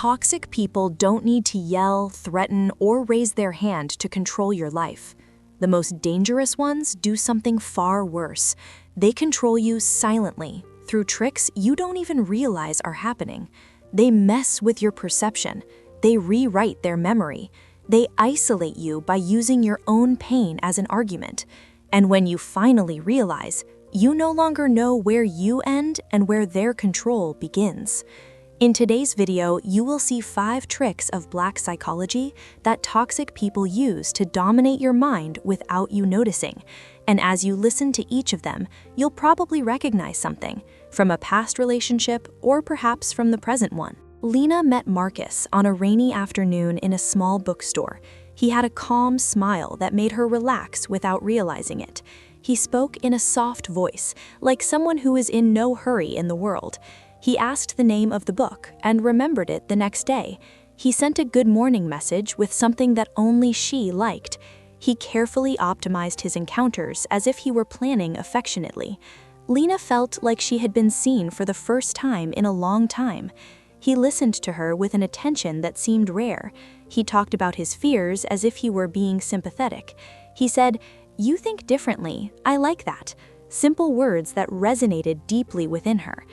Toxic people don't need to yell, threaten, or raise their hand to control your life. The most dangerous ones do something far worse. They control you silently, through tricks you don't even realize are happening. They mess with your perception. They rewrite their memory. They isolate you by using your own pain as an argument. And when you finally realize, you no longer know where you end and where their control begins. In today's video, you will see 5 tricks of Black psychology that toxic people use to dominate your mind without you noticing. And as you listen to each of them, you'll probably recognize something, from a past relationship or perhaps from the present one. Lena met Marcus on a rainy afternoon in a small bookstore. He had a calm smile that made her relax without realizing it. He spoke in a soft voice, like someone who is in no hurry in the world. He asked the name of the book and remembered it the next day. He sent a good morning message with something that only she liked. He carefully optimized his encounters as if he were planning affectionately. Lena felt like she had been seen for the first time in a long time. He listened to her with an attention that seemed rare. He talked about his fears as if he were being sympathetic. He said, "You think differently. I like that." Simple words that resonated deeply within her.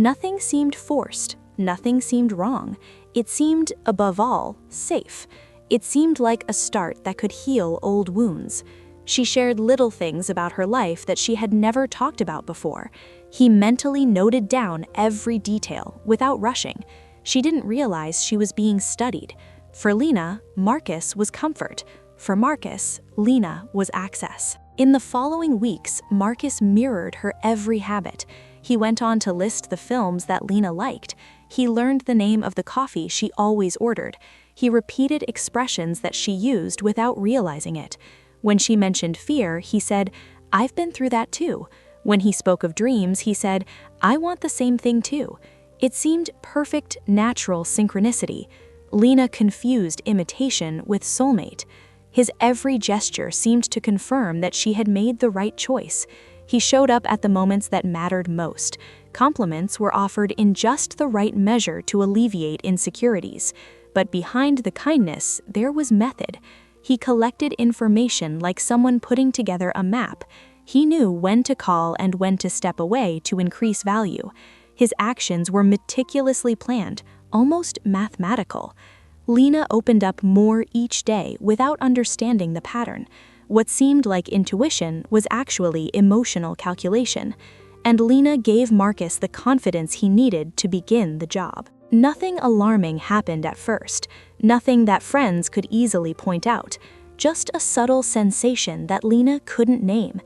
Nothing seemed forced. Nothing seemed wrong. It seemed, above all, safe. It seemed like a start that could heal old wounds. She shared little things about her life that she had never talked about before. He mentally noted down every detail without rushing. She didn't realize she was being studied. For Lena, Marcus was comfort. For Marcus, Lena was access. In the following weeks, Marcus mirrored her every habit. He went on to list the films that Lena liked. He learned the name of the coffee she always ordered. He repeated expressions that she used without realizing it. When she mentioned fear, he said, "I've been through that too." When he spoke of dreams, he said, "I want the same thing too." It seemed perfect, natural synchronicity. Lena confused imitation with soulmate. His every gesture seemed to confirm that she had made the right choice. He showed up at the moments that mattered most. Compliments were offered in just the right measure to alleviate insecurities. But behind the kindness, there was method. He collected information like someone putting together a map. He knew when to call and when to step away to increase value. His actions were meticulously planned, almost mathematical. Lena opened up more each day without understanding the pattern. What seemed like intuition was actually emotional calculation. And Lena gave Marcus the confidence he needed to begin the job. Nothing alarming happened at first. Nothing that friends could easily point out. Just a subtle sensation that Lena couldn't name.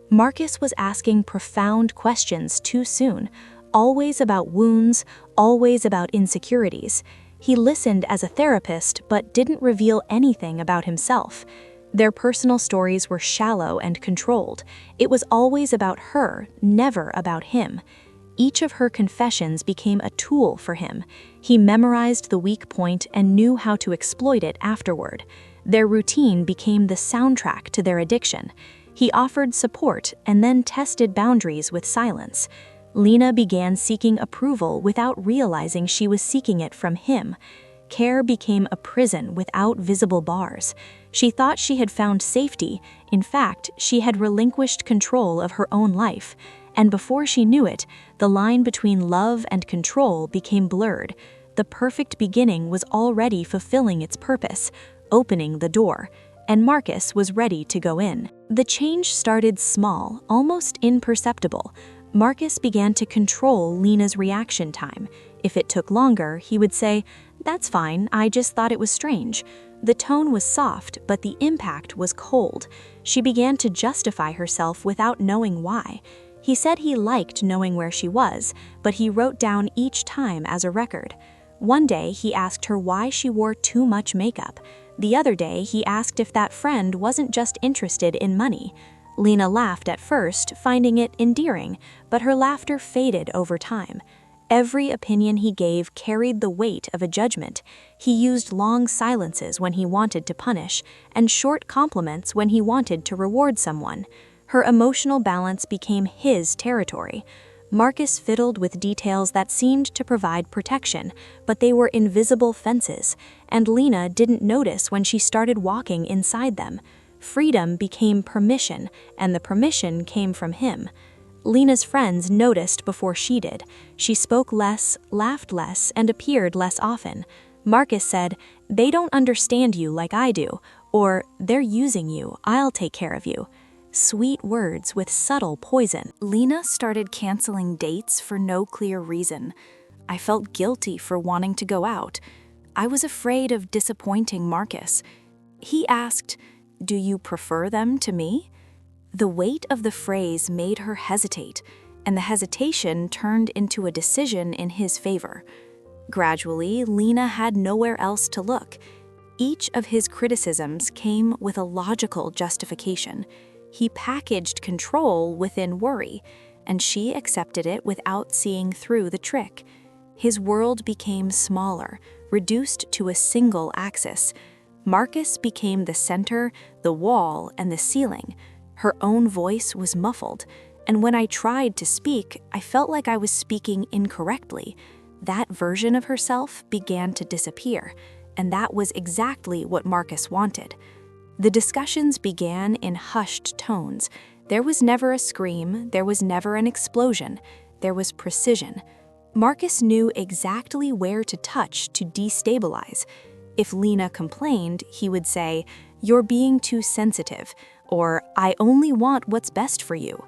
Marcus was asking profound questions too soon, always about wounds, always about insecurities. He listened as a therapist but didn't reveal anything about himself. Their personal stories were shallow and controlled. It was always about her, never about him. Each of her confessions became a tool for him. He memorized the weak point and knew how to exploit it afterward. Their routine became the soundtrack to their addiction. He offered support and then tested boundaries with silence. Lena began seeking approval without realizing she was seeking it from him. Care became a prison without visible bars. She thought she had found safety. In fact, she had relinquished control of her own life. And before she knew it, the line between love and control became blurred. The perfect beginning was already fulfilling its purpose, opening the door, and Marcus was ready to go in. The change started small, almost imperceptible. Marcus began to control Lena's reaction time. If it took longer, he would say, "That's fine, I just thought it was strange." The tone was soft, but the impact was cold. She began to justify herself without knowing why. He said he liked knowing where she was, but he wrote down each time as a record. One day, he asked her why she wore too much makeup. The other day, he asked if that friend wasn't just interested in money. Lena laughed at first, finding it endearing, but her laughter faded over time. Every opinion he gave carried the weight of a judgment. He used long silences when he wanted to punish, and short compliments when he wanted to reward someone. Her emotional balance became his territory. Marcus fiddled with details that seemed to provide protection, but they were invisible fences, and Lena didn't notice when she started walking inside them. Freedom became permission, and the permission came from him. Lena's friends noticed before she did. She spoke less, laughed less, and appeared less often. Marcus said, "They don't understand you like I do," or "They're using you, I'll take care of you." Sweet words with subtle poison. Lena started canceling dates for no clear reason. I felt guilty for wanting to go out. I was afraid of disappointing Marcus. He asked, "Do you prefer them to me?" The weight of the phrase made her hesitate, and the hesitation turned into a decision in his favor. Gradually, Lena had nowhere else to look. Each of his criticisms came with a logical justification. He packaged control within worry, and she accepted it without seeing through the trick. His world became smaller, reduced to a single axis. Marcus became the center, the wall, and the ceiling. Her own voice was muffled, and when I tried to speak, I felt like I was speaking incorrectly. That version of herself began to disappear, and that was exactly what Marcus wanted. The discussions began in hushed tones. There was never a scream, there was never an explosion, there was precision. Marcus knew exactly where to touch to destabilize. If Lena complained, he would say, "You're being too sensitive," or "I only want what's best for you."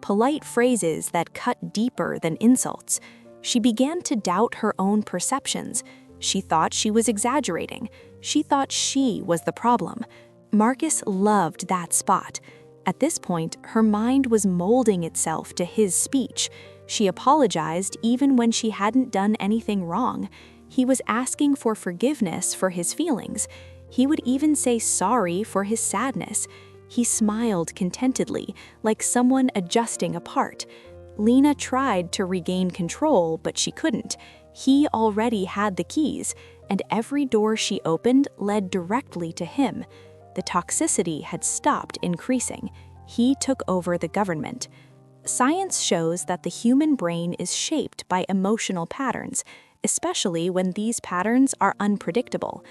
Polite phrases that cut deeper than insults. She began to doubt her own perceptions. She thought she was exaggerating. She thought she was the problem. Marcus loved that spot. At this point, her mind was molding itself to his speech. She apologized even when she hadn't done anything wrong. He was asking for forgiveness for his feelings. He would even say sorry for his sadness. He smiled contentedly, like someone adjusting a part. Lena tried to regain control, but she couldn't. He already had the keys, and every door she opened led directly to him. The toxicity had stopped increasing. He took over the government. Science shows that the human brain is shaped by emotional patterns, especially when these patterns are unpredictable.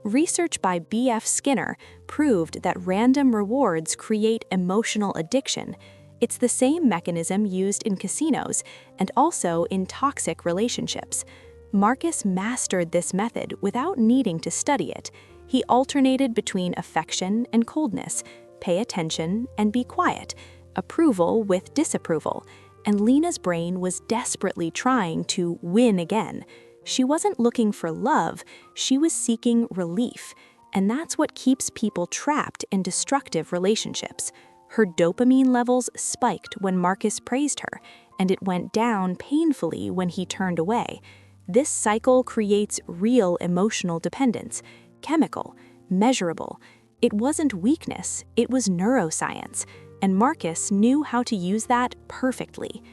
Research by B.F. Skinner proved that random rewards create emotional addiction. It's the same mechanism used in casinos and also in toxic relationships. Marcus mastered this method without needing to study it. He alternated between affection and coldness, pay attention and be quiet, approval with disapproval, and Lena's brain was desperately trying to win again. She wasn't looking for love, she was seeking relief, and that's what keeps people trapped in destructive relationships. Her dopamine levels spiked when Marcus praised her, and it went down painfully when he turned away. This cycle creates real emotional dependence. Chemical, measurable. It wasn't weakness, it was neuroscience, and Marcus knew how to use that perfectly.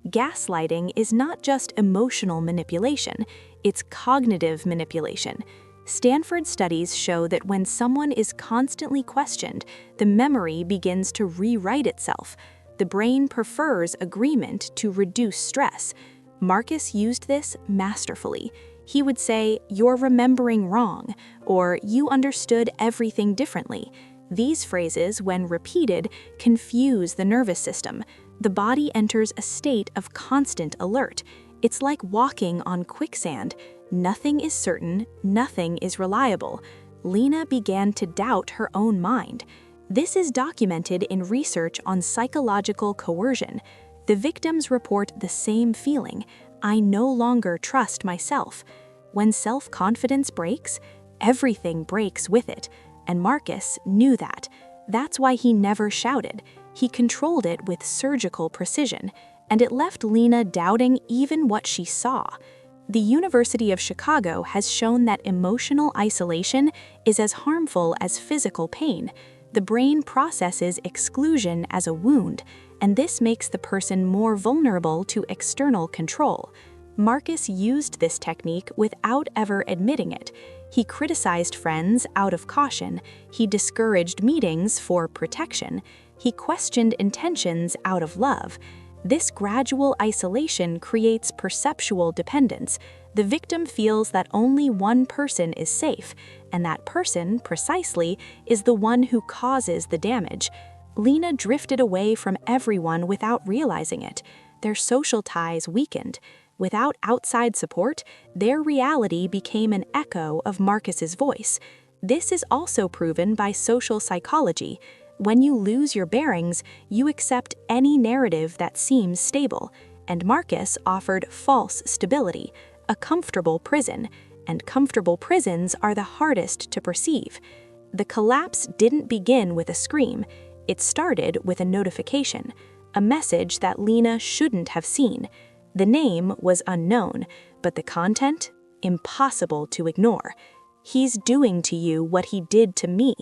Gaslighting is not just emotional manipulation, it's cognitive manipulation. Stanford studies show that when someone is constantly questioned, the memory begins to rewrite itself. The brain prefers agreement to reduce stress. Marcus used this masterfully. He would say, "You're remembering wrong," or "You understood everything differently." These phrases, when repeated, confuse the nervous system. The body enters a state of constant alert. It's like walking on quicksand. Nothing is certain, nothing is reliable. Lena began to doubt her own mind. This is documented in research on psychological coercion. The victims report the same feeling: "I no longer trust myself." When self-confidence breaks, everything breaks with it, and Marcus knew that. That's why he never shouted. He controlled it with surgical precision, and it left Lena doubting even what she saw. The University of Chicago has shown that emotional isolation is as harmful as physical pain. The brain processes exclusion as a wound, and this makes the person more vulnerable to external control. Marcus used this technique without ever admitting it. He criticized friends out of caution. He discouraged meetings for protection. He questioned intentions out of love. This gradual isolation creates perceptual dependence. The victim feels that only one person is safe, and that person, precisely, is the one who causes the damage. Lena drifted away from everyone without realizing it. Their social ties weakened. Without outside support, their reality became an echo of Marcus's voice. This is also proven by social psychology. When you lose your bearings, you accept any narrative that seems stable, and Marcus offered false stability, a comfortable prison, and comfortable prisons are the hardest to perceive. The collapse didn't begin with a scream. It started with a notification, a message that Lena shouldn't have seen. The name was unknown, but the content, impossible to ignore. "He's doing to you what he did to me."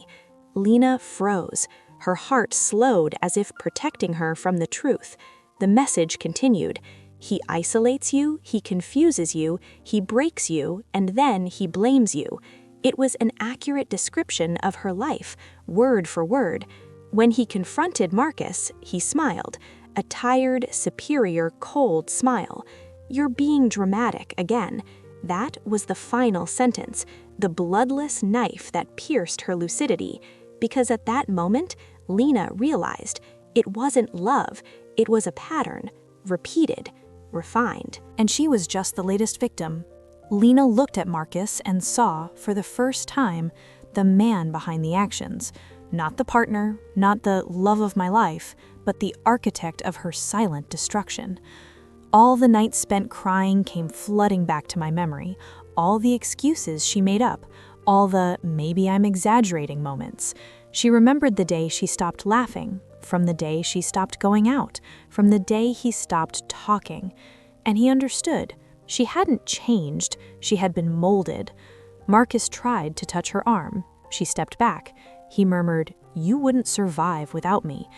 Lena froze. Her heart slowed as if protecting her from the truth. The message continued. "He isolates you, he confuses you, he breaks you, and then he blames you." It was an accurate description of her life, word for word. When he confronted Marcus, he smiled. A tired, superior, cold smile. "You're being dramatic again." That was the final sentence, the bloodless knife that pierced her lucidity. Because at that moment, Lena realized it wasn't love, it was a pattern, repeated, refined. And she was just the latest victim. Lena looked at Marcus and saw, for the first time, the man behind the actions. Not the partner, not the love of my life, but the architect of her silent destruction. All the nights spent crying came flooding back to my memory, all the excuses she made up, all the "maybe I'm exaggerating" moments. She remembered the day she stopped laughing, from the day she stopped going out, from the day he stopped talking. And he understood. She hadn't changed, she had been molded. Marcus tried to touch her arm. She stepped back. He murmured, "You wouldn't survive without me."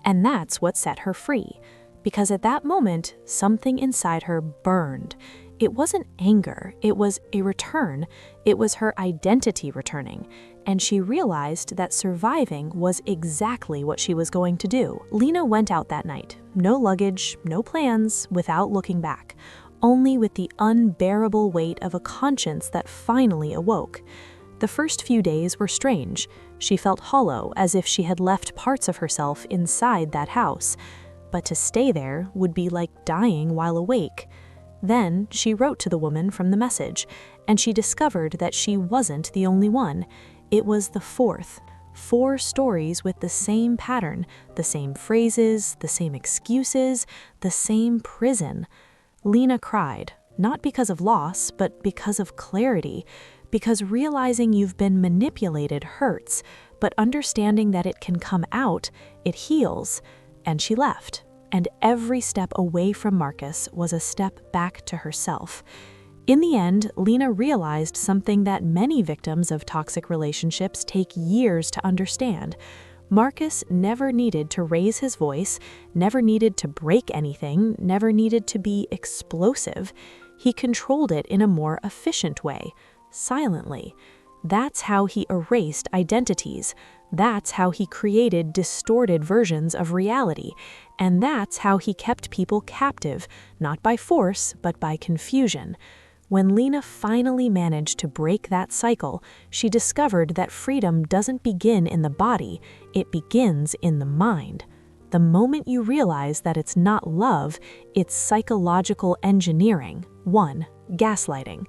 And that's what set her free. Because at that moment, something inside her burned. It wasn't anger, it was a return. It was her identity returning. And she realized that surviving was exactly what she was going to do. Lena went out that night. No luggage, no plans, without looking back. Only with the unbearable weight of a conscience that finally awoke. The first few days were strange. She felt hollow, as if she had left parts of herself inside that house. But to stay there would be like dying while awake. Then she wrote to the woman from the message, and she discovered that she wasn't the only one. It was the fourth. 4 stories with the same pattern, the same phrases, the same excuses, the same prison. Lena cried, not because of loss, but because of clarity. Because realizing you've been manipulated hurts, but understanding that it can come out, it heals. And she left. And every step away from Marcus was a step back to herself. In the end, Lena realized something that many victims of toxic relationships take years to understand. Marcus never needed to raise his voice, never needed to break anything, never needed to be explosive. He controlled it in a more efficient way. Silently. That's how he erased identities. That's how he created distorted versions of reality. And that's how he kept people captive, not by force, but by confusion. When Lena finally managed to break that cycle, she discovered that freedom doesn't begin in the body, it begins in the mind. The moment you realize that it's not love, it's psychological engineering. 1. Gaslighting.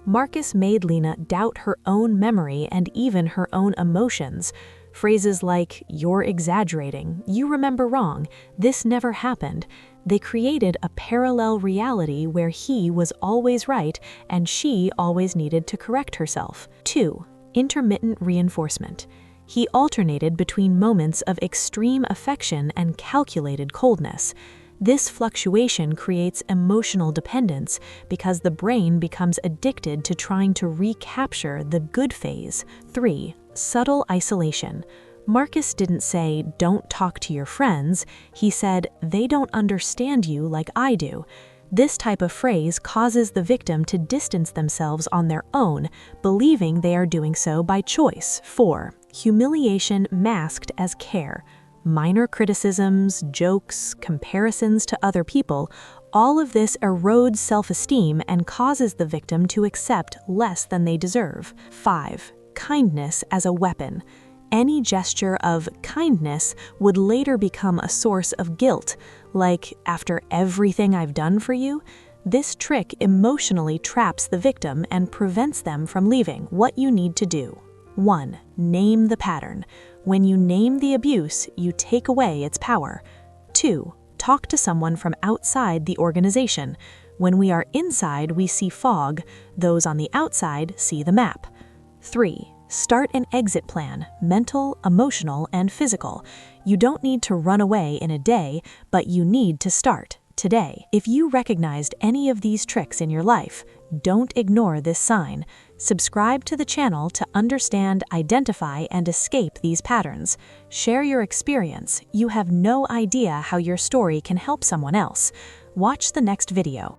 Marcus made Lena doubt her own memory and even her own emotions. Phrases like, "You're exaggerating," "You remember wrong," "This never happened." They created a parallel reality where he was always right and she always needed to correct herself. 2. Intermittent reinforcement. He alternated between moments of extreme affection and calculated coldness. This fluctuation creates emotional dependence because the brain becomes addicted to trying to recapture the good phase. 3. Subtle isolation. Marcus didn't say, "Don't talk to your friends." He said, "They don't understand you like I do." This type of phrase causes the victim to distance themselves on their own, believing they are doing so by choice. 4. Humiliation masked as care. Minor criticisms, jokes, comparisons to other people, all of this erodes self-esteem and causes the victim to accept less than they deserve. 5. Kindness as a weapon. Any gesture of kindness would later become a source of guilt, like, after everything I've done for you? This trick emotionally traps the victim and prevents them from leaving. What you need to do. 1. Name the pattern. When you name the abuse, you take away its power. 2. Talk to someone from outside the organization. When we are inside, we see fog. Those on the outside see the map. 3. Start an exit plan, mental, emotional, and physical. You don't need to run away in a day, but you need to start today. If you recognized any of these tricks in your life, don't ignore this sign. Subscribe to the channel to understand, identify, and escape these patterns. Share your experience. You have no idea how your story can help someone else. Watch the next video.